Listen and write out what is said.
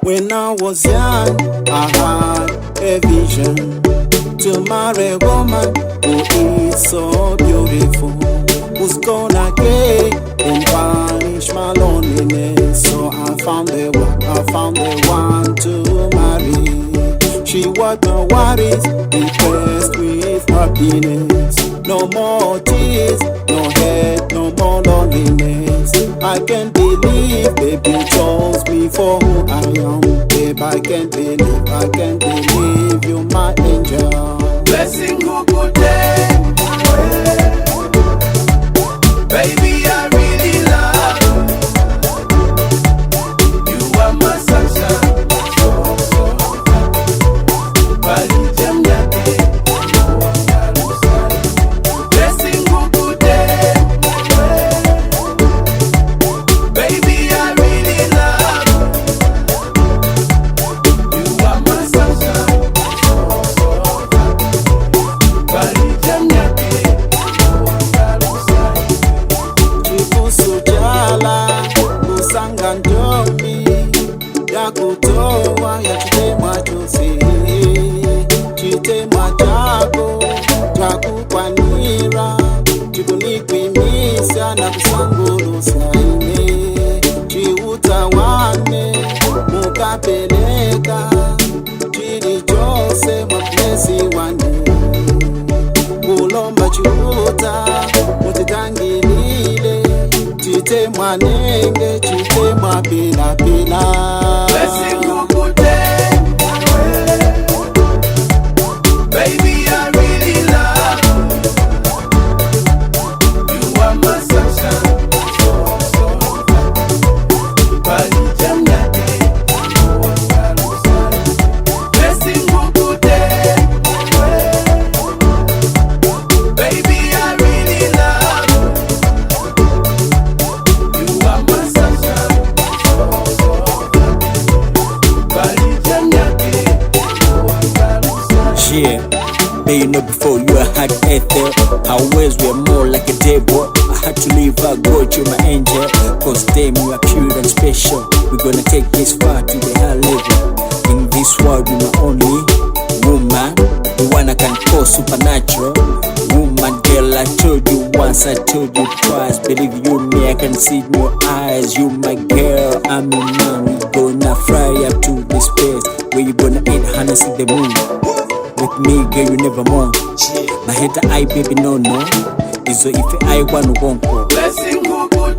When I was young, I had a vision to marry a woman who is so beautiful, who's gonna get and vanish my loneliness. So I found the one to marry. She wiped my worries, replaced with happiness. No more tears, no hate, no more loneliness. I can't believe, baby, you chose me for who I am. Babe, I can't believe you're my angel. Blessing who could baby, I really love you. You are my sunshine. Blessing who could baby, I really love you. You are my sunshine. Ndomi ya kutoa ya chitemwa chose, chitemwa chako chakukwanira, chikunikwimisa na kusangulusa ine, chiutawane mukapeleka chili chose mwaplesi wane, kulomba chiuta mutitangilile, chitemwa nenge, chitemwa pila pila. Blessing who could baby, I really love you. You are my sunshine. Blessing who could baby, I really love you. You are my sunshine. Yeah, but you know before you a hard ether. Our ways were more like a devil. I had to leave her, go to my angel. Cause damn, you are pure and special. We're gonna take this far to the high level. In this world, you're my only woman, the one I can call supernatural. Woman, girl, I told you once, I told you twice. Believe you me, I can see in your eyes. You my girl, I'm your man. We gonna fly up to the space where you gonna eat honey, see the moon. With me, girl, you never more. My head, I baby, no. Is so if I want to go. Blessing who could